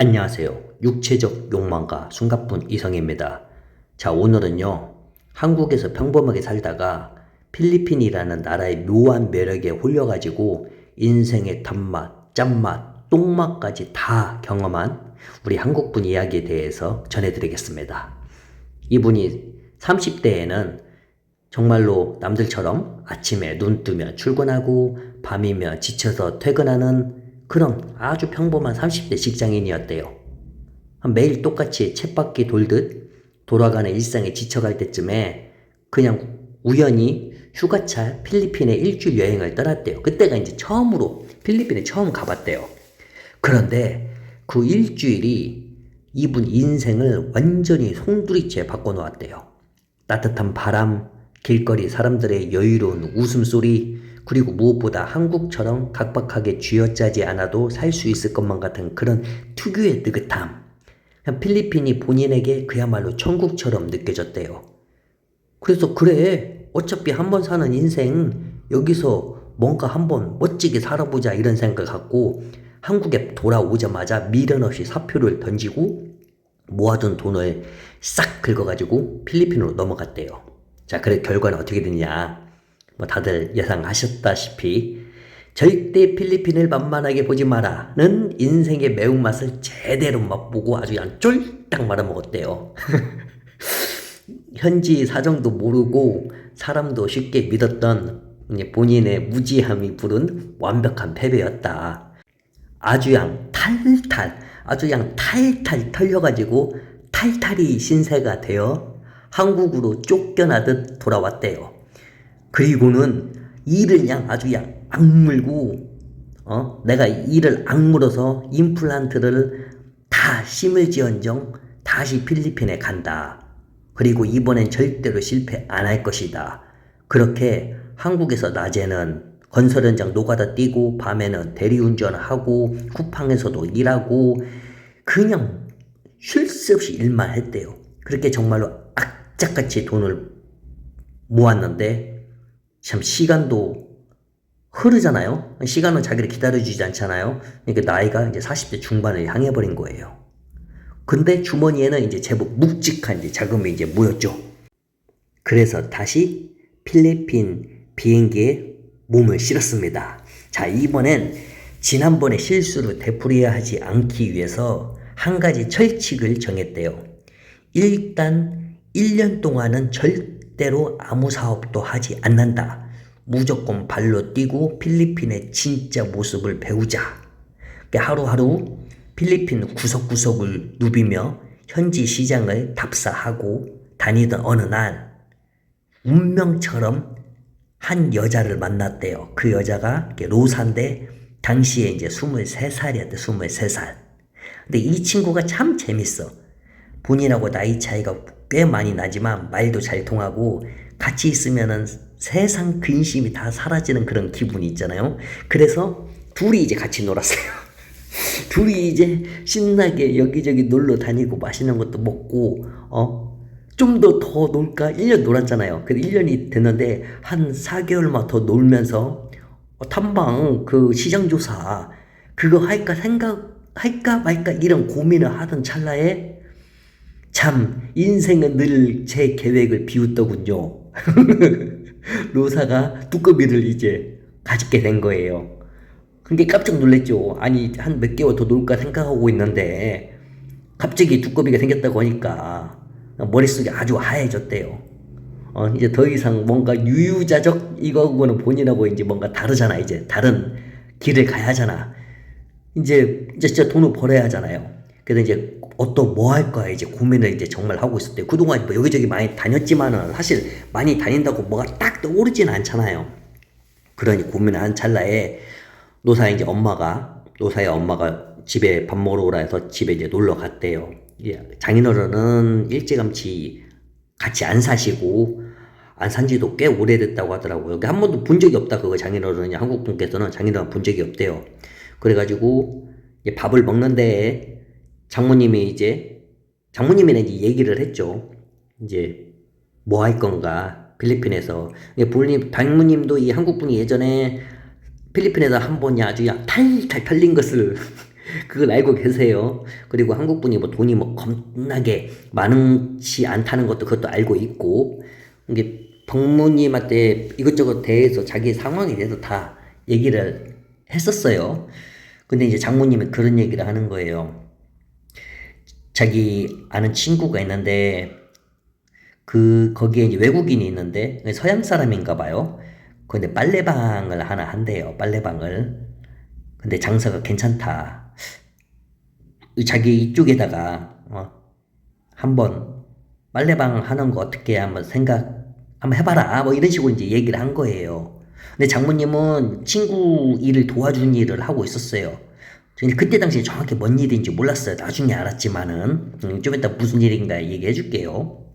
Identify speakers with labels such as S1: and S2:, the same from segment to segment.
S1: 안녕하세요. 육체적 욕망가 숨가쁜 이성입니다. 자, 오늘은요, 한국에서 평범하게 살다가 필리핀이라는 나라의 묘한 매력에 홀려가지고 인생의 단맛, 짠맛, 똥맛까지 다 경험한 우리 한국분 이야기에 대해서 전해드리겠습니다. 이분이 30대에는 정말로 남들처럼 아침에 눈 뜨면 출근하고 밤이면 지쳐서 퇴근하는 그런 아주 평범한 30대 직장인이었대요. 매일 똑같이 쳇바퀴 돌듯 돌아가는 일상에 지쳐갈 때쯤에 그냥 우연히 휴가차 필리핀에 일주일 여행을 떠났대요. 그때가 이제 처음으로 필리핀에 처음 가봤대요. 그런데 그 일주일이 이분 인생을 완전히 송두리째 바꿔놓았대요. 따뜻한 바람, 길거리 사람들의 여유로운 웃음소리, 그리고 무엇보다 한국처럼 각박하게 쥐어짜지 않아도 살 수 있을 것만 같은 그런 특유의 느긋함. 필리핀이 본인에게 그야말로 천국처럼 느껴졌대요. 그래서 그래, 어차피 한 번 사는 인생 여기서 뭔가 한번 멋지게 살아보자 이런 생각 갖고 한국에 돌아오자마자 미련 없이 사표를 던지고 모아둔 돈을 싹 긁어가지고 필리핀으로 넘어갔대요. 자, 그래 결과는 어떻게 됐냐? 뭐 다들 예상하셨다시피 절대 필리핀을 만만하게 보지 마라는 인생의 매운맛을 제대로 맛보고 아주 그냥 쫄딱 말아먹었대요. 현지 사정도 모르고 사람도 쉽게 믿었던 본인의 무지함이 부른 완벽한 패배였다. 아주 그냥 탈탈 털려가지고 탈탈이 신세가 되어 한국으로 쫓겨나듯 돌아왔대요. 그리고는 이를 그냥 아주 그냥 악물고 내가 이를 악물어서 임플란트를 다 심을지언정 다시 필리핀에 간다. 그리고 이번엔 절대로 실패 안 할 것이다. 그렇게 한국에서 낮에는 건설 현장 노가다 뛰고 밤에는 대리운전하고 쿠팡에서도 일하고 그냥 쉴 새 없이 일만 했대요. 그렇게 정말로 악착같이 돈을 모았는데 참 시간도 흐르잖아요. 시간은 자기를 기다려주지 않잖아요. 그러니까 나이가 이제 40대 중반을 향해 버린 거예요. 근데 주머니에는 이제 제법 묵직한 이제 자금이 이제 모였죠. 그래서 다시 필리핀 비행기에 몸을 실었습니다. 자, 이번엔 지난번의 실수를 되풀이하지 않기 위해서 한 가지 철칙을 정했대요. 일단 1년 동안은 절대로 아무 사업도 하지 않는다. 무조건 발로 뛰고 필리핀의 진짜 모습을 배우자. 하루하루 필리핀 구석구석을 누비며 현지 시장을 답사하고 다니던 어느 날 운명처럼 한 여자를 만났대요. 그 여자가 로사인데 당시에 이제 23살이었대. 23살. 근데 이 친구가 참 재밌어. 본인하고 나이 차이가 꽤 많이 나지만 말도 잘 통하고 같이 있으면은 세상 근심이 다 사라지는 그런 기분이 있잖아요. 그래서 둘이 이제 같이 놀았어요. 둘이 이제 신나게 여기저기 놀러 다니고 맛있는 것도 먹고 좀 더 놀까? 1년 놀았잖아요. 그래서 1년이 됐는데 한 4개월만 더 놀면서 탐방 그 시장조사 그거 할까 말까 이런 고민을 하던 찰나에 참 인생은 늘 제 계획을 비웃더군요. 로사가 두꺼비를 이제 가지게 된 거예요. 그게 깜짝 놀랐죠. 아니 한 몇 개월 더 놀까 생각하고 있는데 갑자기 두꺼비가 생겼다고 하니까 머릿속이 아주 하얘졌대요. 이제 더 이상 뭔가 유유자적 이거하고는 본인하고 이제 뭔가 다르잖아. 이제 다른 길을 가야 하잖아. 이제 진짜 돈을 벌어야 하잖아요. 그래서 이제 뭐 할 거야 이제 고민을 이제 정말 하고 있었대요. 그동안 뭐 여기저기 많이 다녔지만은 사실 많이 다닌다고 뭐가 딱 떠오르지는 않잖아요. 그러니 고민을 한 찰나에 노사의 엄마가 집에 밥 먹으러 오라 해서 집에 이제 놀러 갔대요. 장인어른은 일찌감치 같이 안 사시고 안 산지도 꽤 오래됐다고 하더라고요. 한 번도 본 적이 없다 그거 장인어른이 한국 분께서는 장인어른 본 적이 없대요. 그래가지고 이제 밥을 먹는데 장모님이 이제 얘기를 했죠. 이제 뭐 할 건가 필리핀에서 장모님도 이 한국 분이 예전에 필리핀에서 한 번이 아주 그냥 탈탈 털린 것을 그걸 알고 계세요. 그리고 한국 분이 뭐 돈이 뭐 겁나게 많지 않다는 것도 그것도 알고 있고, 이게 부모님한테 이것저것 대해서 자기 상황에 대해서 다 얘기를 했었어요. 근데 이제 장모님이 그런 얘기를 하는 거예요. 자기 아는 친구가 있는데, 거기에 이제 외국인이 있는데, 서양 사람인가 봐요. 근데 빨래방을 하나 한대요. 빨래방을. 근데 장사가 괜찮다. 자기 이쪽에다가 한번 빨래방 하는 거 어떻게 한번 한번 해봐라 뭐 이런 식으로 이제 얘기를 한 거예요. 근데 장모님은 친구 일을 도와준 일을 하고 있었어요. 근데 그때 당시에 정확히 뭔 일인지 몰랐어요. 나중에 알았지만은 좀 이따 무슨 일인가 얘기해 줄게요.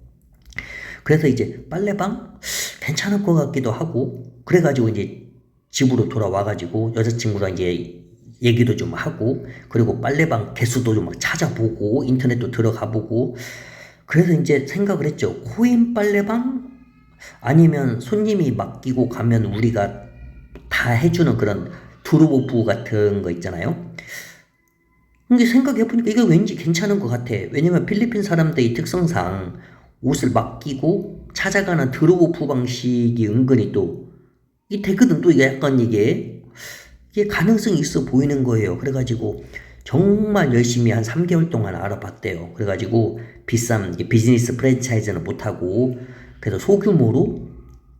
S1: 그래서 이제 빨래방 괜찮을 것 같기도 하고 그래가지고 이제 집으로 돌아와가지고 여자친구랑 이제 얘기도 좀 하고 그리고 빨래방 개수도 좀 막 찾아보고 인터넷도 들어가 보고 그래서 이제 생각을 했죠. 코인 빨래방 아니면 손님이 맡기고 가면 우리가 다 해주는 그런 드롭오프 같은 거 있잖아요. 근데 생각해보니까 이게 왠지 괜찮은 것 같아. 왜냐면 필리핀 사람들의 특성상 옷을 맡기고 찾아가는 드롭오프 방식이 은근히 또 이 되거든. 또 이게 약간 이게 가능성이 있어 보이는 거예요. 그래가지고 정말 열심히 한 3개월 동안 알아봤대요. 그래가지고 비싼 비즈니스 프랜차이즈는 못하고 그래서 소규모로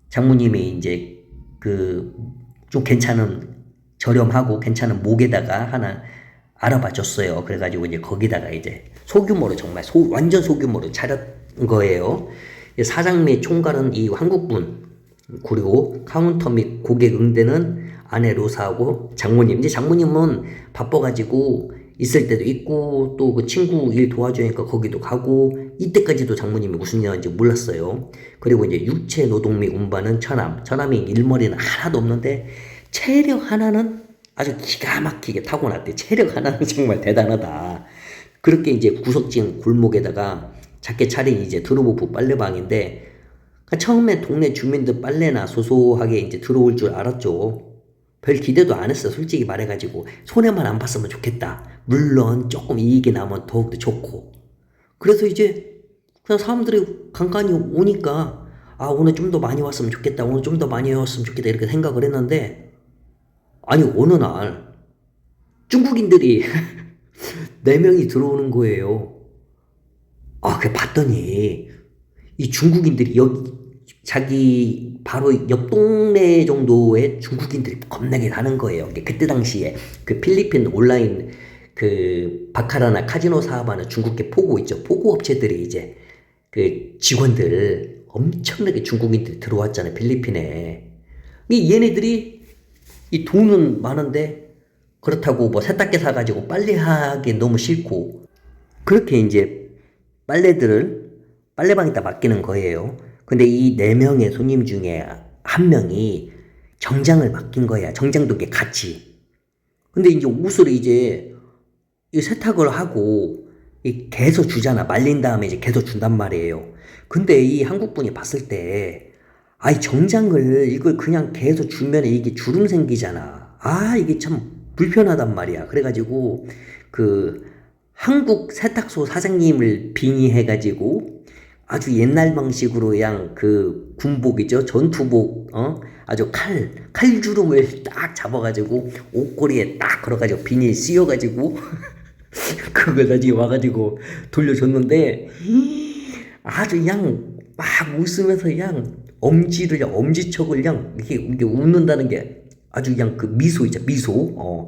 S1: 장모님이 이제 그 좀 괜찮은 저렴하고 괜찮은 목에다가 하나 알아봐 줬어요. 그래가지고 이제 거기다가 이제 소규모로 정말 완전 소규모로 차렸 거예요. 사장 및 총괄은 이 한국분 그리고 카운터 및 고객 응대는 아내 로사하고 장모님. 이제 장모님은 바빠가지고 있을 때도 있고 또 그 친구 일 도와주니까 거기도 가고 이때까지도 장모님이 무슨 일인지 몰랐어요. 그리고 이제 육체 노동 및 운반은 처남이 일머리는 하나도 없는데 체력 하나는 아주 기가 막히게 타고났대. 체력 하나는 정말 대단하다. 그렇게 이제 구석진 골목에다가 작게 차린 이제 드롭오프 빨래방인데 처음에 동네 주민들 빨래나 소소하게 이제 들어올 줄 알았죠. 별 기대도 안 했어. 솔직히 말해가지고 손해만 안 봤으면 좋겠다. 물론 조금 이익이 나면 더욱더 좋고. 그래서 이제 그냥 사람들이 간간히 오니까 아 오늘 좀 더 많이 왔으면 좋겠다. 오늘 좀 더 많이 왔으면 좋겠다 이렇게 생각을 했는데 아니 어느 날 중국인들이 4명이 들어오는 거예요. 아, 그 봤더니 이 중국인들이 여기 자기 바로 옆 동네 정도의 중국인들이 겁나게 나는 거예요. 그때 당시에 그 필리핀 온라인 그 바카라나 카지노 사업하는 중국계 포고 있죠. 포고 업체들이 이제 그 직원들 엄청나게 중국인들이 들어왔잖아요. 필리핀에. 이 얘네들이 이 돈은 많은데 그렇다고 뭐 세탁기 사가지고 빨래하기 너무 싫고 그렇게 이제 빨래들을 빨래방에다 맡기는 거예요. 근데 이 4명의 손님 중에 한 명이 정장을 맡긴 거야. 정장도 이게 같이. 근데 이제 옷을 이제 이 세탁을 하고 이 개서 주잖아. 말린 다음에 이제 개서 준단 말이에요. 근데 이 한국분이 봤을 때 아이 정장을 이걸 그냥 개서 주면 이게 주름 생기잖아. 아 이게 참 불편하단 말이야. 그래가지고 그 한국 세탁소 사장님을 빙의해가지고 아주 옛날 방식으로 그냥 그 군복이죠. 전투복, 아주 칼주름을 딱 잡아가지고 옷걸이에 딱 걸어가지고 비닐 씌워가지고 그걸 나중에 와가지고 돌려줬는데 아주 그냥 막 웃으면서 그냥 엄지척을 그냥 이렇게 웃는다는 게 아주 그냥 그 미소 있죠. 미소.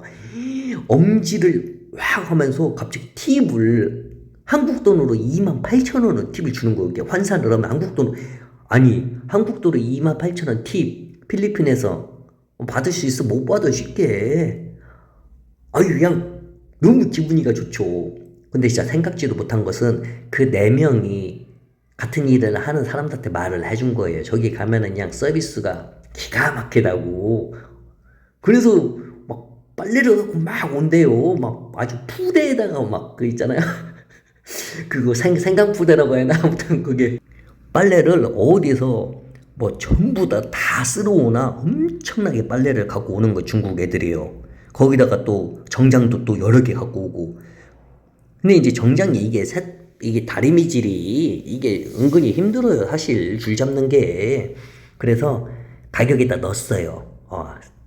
S1: 엄지를 확 하면서 갑자기 팁을 한국 돈으로 28,000원을 팁을 주는 거예요. 이렇게 환산을 하면 한국 돈으로 28,000원 팁 필리핀에서 받을 수 있어? 못 받아 쉽게. 아유 그냥 너무 기분이가 좋죠. 근데 진짜 생각지도 못한 것은 그 4명이 같은 일을 하는 사람들한테 말을 해준 거예요. 저기 가면은 그냥 서비스가 기가 막히다고. 그래서 막 빨래를 하고 막 온대요. 막 아주 푸대에다가 막 그 있잖아요. 그거 생강푸대라고 해야 하나? 아무튼 그게 빨래를 어디서 뭐 전부 다 쓸어오나 엄청나게 빨래를 갖고 오는 거 중국 애들이에요. 거기다가 또 정장도 또 여러 개 갖고 오고. 근데 이제 정장이 이게 다리미질이 이게 은근히 힘들어요. 사실 줄 잡는 게. 그래서 가격에다 넣었어요.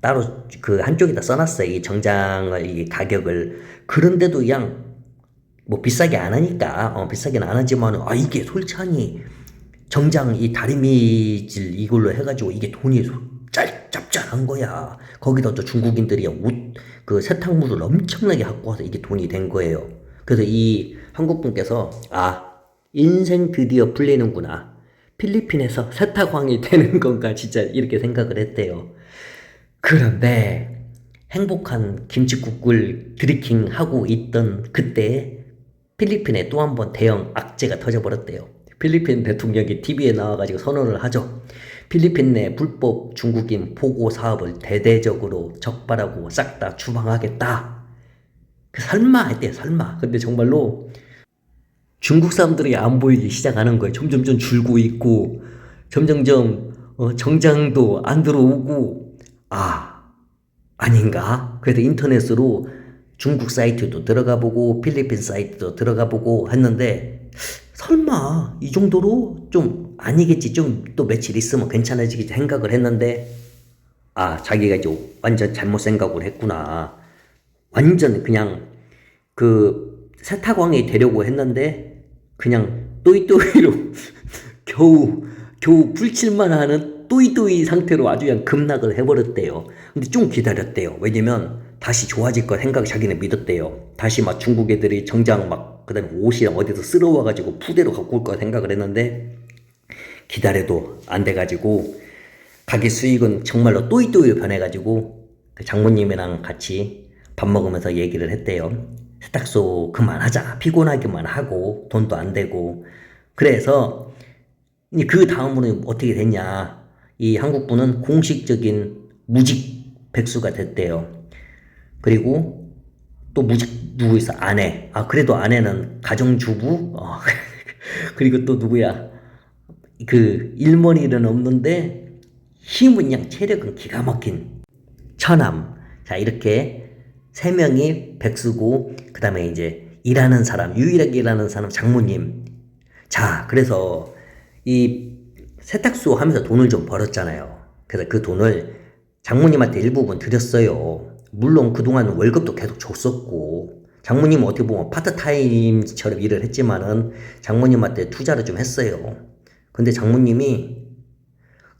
S1: 따로 그 한쪽에다 써놨어요. 이 정장을, 이 가격을. 그런데도 그냥 뭐 비싸게 안 하니까, 비싸게는 안 하지만, 이게 솔찬히 정장 이 다리미질 이걸로 해가지고 이게 돈이 짭짤한 거야. 거기다 또 중국인들이 그 세탁물을 엄청나게 갖고 와서 이게 돈이 된 거예요. 그래서 이 한국 분께서, 인생 드디어 풀리는구나. 필리핀에서 세탁왕이 되는 건가, 진짜 이렇게 생각을 했대요. 그런데 행복한 김칫국을 드리킹하고 있던 그때 필리핀에 또 한 번 대형 악재가 터져버렸대요. 필리핀 대통령이 TV에 나와가지고 선언을 하죠. 필리핀 내 불법 중국인 포고 사업을 대대적으로 적발하고 싹 다 추방하겠다. 설마 했대요, 설마. 근데 정말로 중국 사람들이 안 보이기 시작하는 거예요. 점점점 줄고 있고, 점점점 정장도 안 들어오고, 아닌가? 그래서 인터넷으로 중국 사이트도 들어가 보고, 필리핀 사이트도 들어가 보고 했는데, 설마 이 정도로 좀 아니겠지. 좀 또 며칠 있으면 괜찮아지겠지 생각을 했는데, 자기가 이제 완전 잘못 생각을 했구나. 완전 그냥 그 세탁왕이 되려고 했는데 그냥 또이또이로 겨우 풀칠만 하는 또이또이 상태로 아주 그냥 급락을 해버렸대요. 근데 좀 기다렸대요. 왜냐면 다시 좋아질 거 생각 자기는 믿었대요. 다시 막 중국 애들이 정장 막 그다음에 옷이랑 어디서 쓸어와가지고 푸대로 갖고 올 거 생각을 했는데 기다려도 안 돼가지고 가게 수익은 정말로 또이또이로 변해가지고 그 장모님이랑 같이 밥 먹으면서 얘기를 했대요. 세탁소 그만하자. 피곤하기만 하고 돈도 안 되고. 그래서 그 다음으로는 어떻게 됐냐. 이 한국분은 공식적인 무직 백수가 됐대요. 그리고 또 무직 누구 있어? 아내. 그래도 아내는 가정주부. 그리고 또 누구야? 그 일머리는 없는데 힘은 그냥 체력은 기가 막힌 처남. 자, 이렇게 세 명이 백수고, 그 다음에 이제 일하는 사람, 유일하게 일하는 사람 장모님. 자, 그래서 이 세탁소 하면서 돈을 좀 벌었잖아요. 그래서 그 돈을 장모님한테 일부분 드렸어요. 물론 그동안 월급도 계속 줬었고, 장모님은 어떻게 보면 파트타임처럼 일을 했지만은 장모님한테 투자를 좀 했어요. 근데 장모님이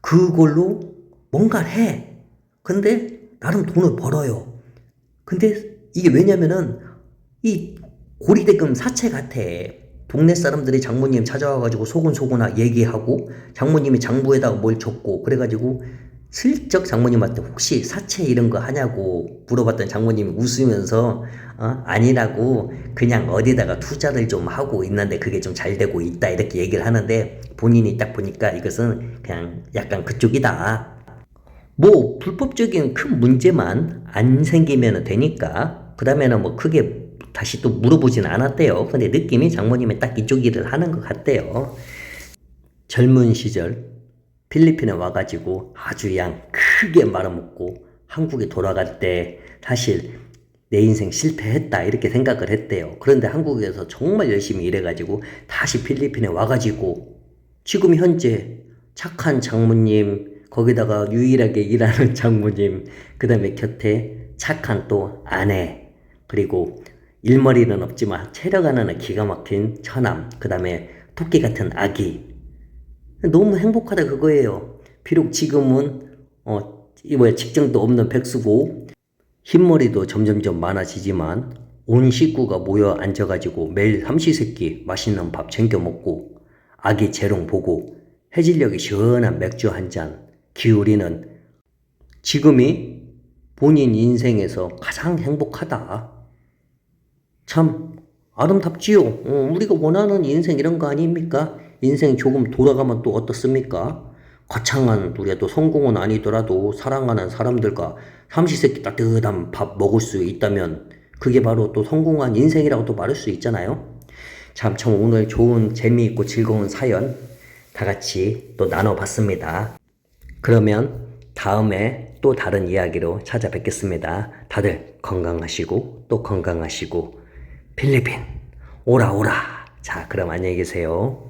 S1: 그걸로 뭔가를 해. 근데 나름 돈을 벌어요. 근데 이게 왜냐면은 이 고리대금 사채 같아. 동네 사람들이 장모님 찾아와가지고 소곤소곤 얘기하고 장모님이 장부에다가 뭘 줬고 그래가지고 슬쩍 장모님한테 혹시 사채 이런 거 하냐고 물어봤더니 장모님이 웃으면서 아니라고 그냥 어디다가 투자를 좀 하고 있는데 그게 좀 잘 되고 있다 이렇게 얘기를 하는데 본인이 딱 보니까 이것은 그냥 약간 그쪽이다. 뭐 불법적인 큰 문제만 안 생기면 되니까 그 다음에는 뭐 크게 다시 또 물어보진 않았대요. 근데 느낌이 장모님이 딱 이쪽 일을 하는 것 같대요. 젊은 시절 필리핀에 와가지고 아주 그냥 크게 말아먹고 한국에 돌아갈 때 사실 내 인생 실패했다 이렇게 생각을 했대요. 그런데 한국에서 정말 열심히 일해가지고 다시 필리핀에 와가지고 지금 현재 착한 장모님 거기다가 유일하게 일하는 장모님 그 다음에 곁에 착한 또 아내 그리고 일머리는 없지만 체력 하나는 기가 막힌 처남 그 다음에 토끼 같은 아기 너무 행복하다 그거예요. 비록 지금은 직장도 없는 백수고 흰머리도 점점점 많아지지만 온 식구가 모여 앉아가지고 매일 삼시세끼 맛있는 밥 챙겨 먹고 아기 재롱 보고 해질녘에 시원한 맥주 한 잔 기울이는 지금이 본인 인생에서 가장 행복하다. 참 아름답지요. 우리가 원하는 인생 이런 거 아닙니까? 인생 조금 돌아가면 또 어떻습니까? 거창한 우리가 또 성공은 아니더라도 사랑하는 사람들과 삼시세끼 따뜻한 밥 먹을 수 있다면 그게 바로 또 성공한 인생이라고 또 말할 수 있잖아요. 참 오늘 좋은 재미있고 즐거운 사연 다 같이 또 나눠봤습니다. 그러면 다음에 또 다른 이야기로 찾아뵙겠습니다. 다들 건강하시고 또 건강하시고 필리핀 오라 오라. 자, 그럼 안녕히 계세요.